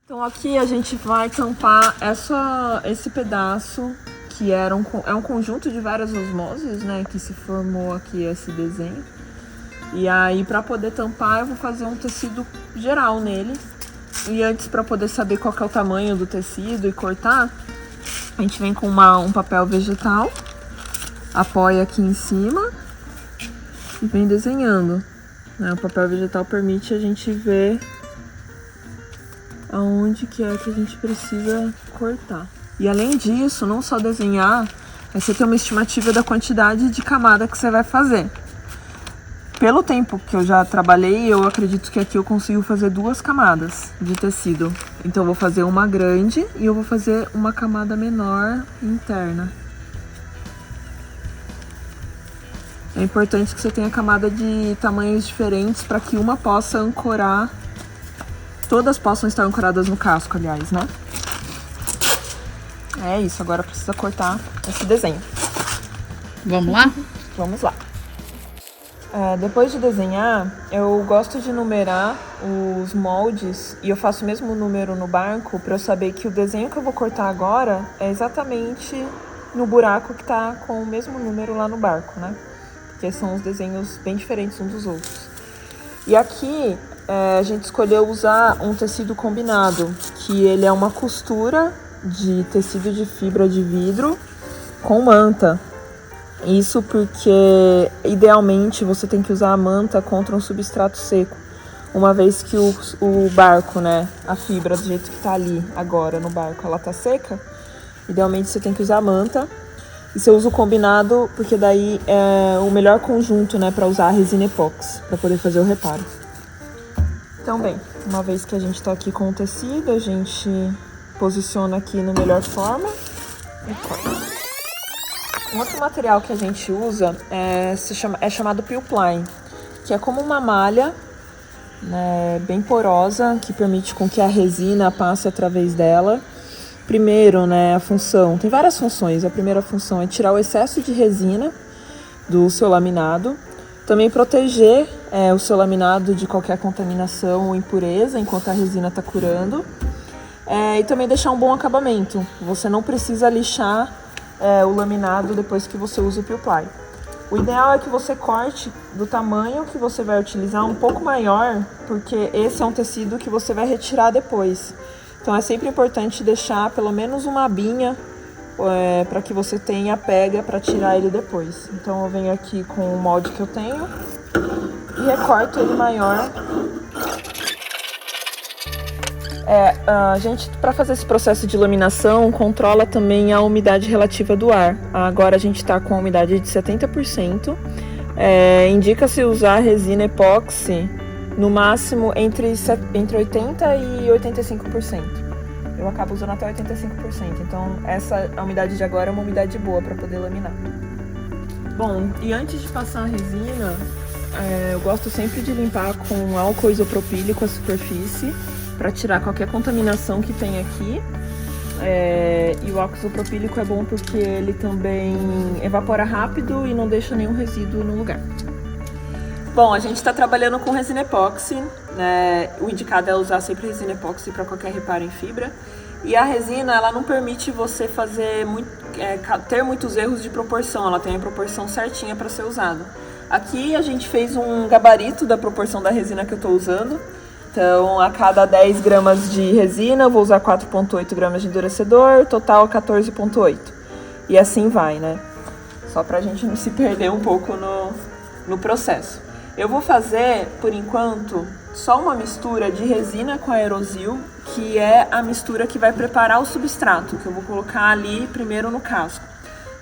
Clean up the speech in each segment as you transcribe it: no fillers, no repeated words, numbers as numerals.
Então aqui a gente vai tampar esse pedaço que é um conjunto de várias osmoses, né, que se formou aqui esse desenho. E aí, para poder tampar, eu vou fazer um tecido geral nele. E antes, para poder saber qual que é o tamanho do tecido e cortar, a gente vem com um papel vegetal, apoia aqui em cima e vem desenhando, né? O papel vegetal permite a gente ver aonde que é que a gente precisa cortar. E além disso, não só desenhar, é você ter uma estimativa da quantidade de camada que você vai fazer. Pelo tempo que eu já trabalhei, eu acredito que aqui eu consigo fazer 2 camadas de tecido. Então eu vou fazer uma grande e eu vou fazer uma camada menor interna. É importante que você tenha camada de tamanhos diferentes para que uma possa ancorar. Todas possam estar ancoradas no casco, aliás, né? É isso, agora precisa cortar esse desenho. Vamos lá? Vamos lá. Depois de desenhar, eu gosto de numerar os moldes e eu faço o mesmo número no barco para eu saber que o desenho que eu vou cortar agora é exatamente no buraco que tá com o mesmo número lá no barco, né? Porque são os desenhos bem diferentes uns dos outros. E aqui a gente escolheu usar um tecido combinado, que ele é uma costura de tecido de fibra de vidro com manta. Isso porque, idealmente, você tem que usar a manta contra um substrato seco. Uma vez que o barco, né, a fibra do jeito que tá ali agora no barco, ela tá seca, idealmente você tem que usar a manta. E você usa o combinado porque daí é o melhor conjunto, né, para usar a resina epóxi, para poder fazer o reparo. Então, bem, uma vez que a gente tá aqui com o tecido, a gente posiciona aqui na melhor forma e corta. Um outro material que a gente usa é chamado Pilpline, que é como uma malha, né, bem porosa, que permite com que a resina passe através dela. Primeiro, né, a função, tem várias funções. A primeira função é tirar o excesso de resina do seu laminado, também proteger o seu laminado de qualquer contaminação ou impureza enquanto a resina está curando, e também deixar um bom acabamento. Você não precisa lixar o laminado depois que você usa o Pilpline. O ideal é que você corte do tamanho que você vai utilizar um pouco maior, porque esse é um tecido que você vai retirar depois. Então é sempre importante deixar pelo menos uma abinha para que você tenha pega para tirar ele depois. Então eu venho aqui com o molde que eu tenho e recorto ele maior. A gente, para fazer esse processo de laminação, controla também a umidade relativa do ar. Agora a gente está com a umidade de 70%. Indica-se usar resina epóxi no máximo entre 80% e 85%. Eu acabo usando até 85%. Então a umidade de agora é uma umidade boa para poder laminar. Bom, e antes de passar a resina, eu gosto sempre de limpar com álcool isopropílico a superfície, para tirar qualquer contaminação que tem aqui. E o álcool isopropílico é bom porque ele também evapora rápido e não deixa nenhum resíduo no lugar. Bom, a gente está trabalhando com resina epóxi, né? O indicado é usar sempre resina epóxi para qualquer reparo em fibra. E a resina, ela não permite você ter muitos erros de proporção, ela tem a proporção certinha para ser usada. Aqui a gente fez um gabarito da proporção da resina que eu estou usando. Então, a cada 10 gramas de resina, eu vou usar 4,8 gramas de endurecedor, total 14,8. E assim vai, né? Só pra gente não se perder um pouco no processo. Eu vou fazer, por enquanto, só uma mistura de resina com aerosil, que é a mistura que vai preparar o substrato, que eu vou colocar ali primeiro no casco.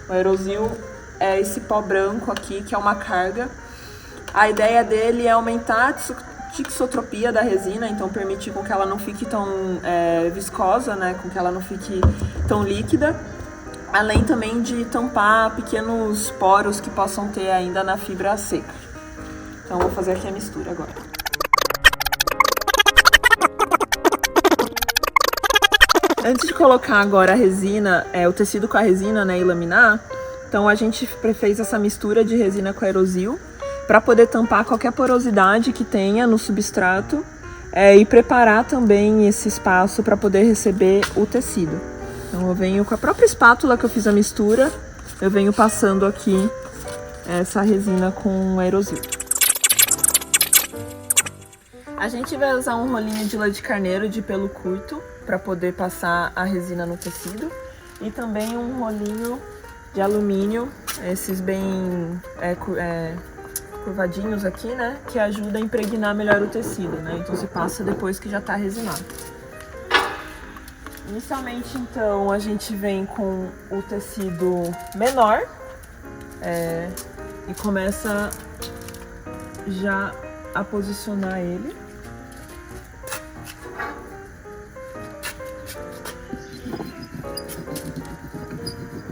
O aerosil é esse pó branco aqui, que é uma carga. A ideia dele é aumentar a tixotropia da resina, então permitir com que ela não fique tão viscosa, né, com que ela não fique tão líquida, além também de tampar pequenos poros que possam ter ainda na fibra seca. Então vou fazer aqui a mistura agora. Antes de colocar agora a resina, o tecido com a resina, né, e laminar, então a gente fez essa mistura de resina com aerosil para poder tampar qualquer porosidade que tenha no substrato e preparar também esse espaço para poder receber o tecido. Então eu venho com a própria espátula que eu fiz a mistura, eu venho passando aqui essa resina com aerosil. A gente vai usar um rolinho de lã de carneiro de pelo curto para poder passar a resina no tecido e também um rolinho de alumínio, esses bem curvadinhos aqui, né, que ajuda a impregnar melhor o tecido, né, então se passa depois que já está resinado. Inicialmente, então, a gente vem com o tecido menor e começa já a posicionar ele.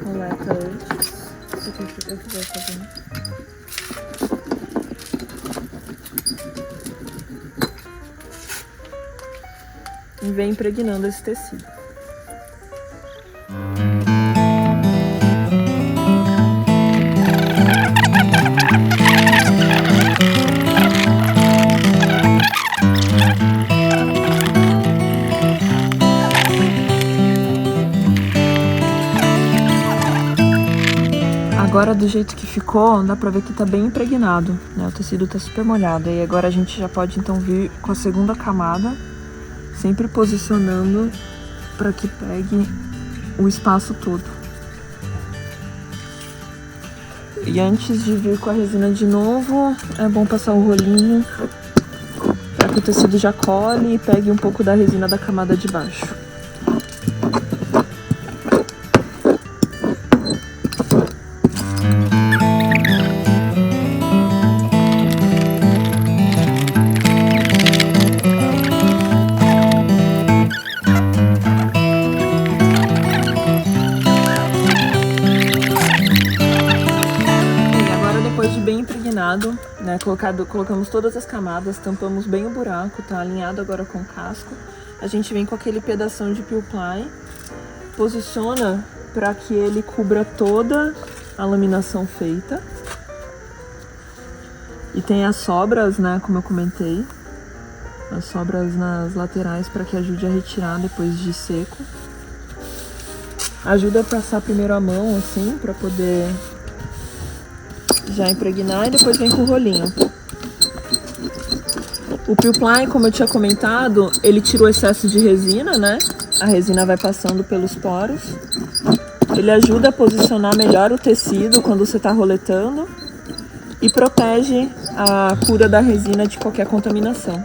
Coleta antes, se eu quiser fazer. E vem impregnando esse tecido. Agora, do jeito que ficou, dá pra ver que tá bem impregnado, né? O tecido tá super molhado. E agora a gente já pode então vir com a segunda camada, sempre posicionando para que pegue o espaço todo. E antes de vir com a resina de novo, é bom passar o rolinho para que o tecido já cole e pegue um pouco da resina da camada de baixo. Né, colocamos todas as camadas, tampamos bem o buraco, tá alinhado agora com o casco. A gente vem com aquele pedação de peel ply, posiciona para que ele cubra toda a laminação feita. E tem as sobras, né, como eu comentei, as sobras nas laterais para que ajude a retirar depois de seco. Ajuda a passar primeiro a mão assim, para poder já impregnar, e depois vem com o rolinho. O peel ply, como eu tinha comentado, ele tira o excesso de resina, né? A resina vai passando pelos poros. Ele ajuda a posicionar melhor o tecido quando você está roletando e protege a cura da resina de qualquer contaminação.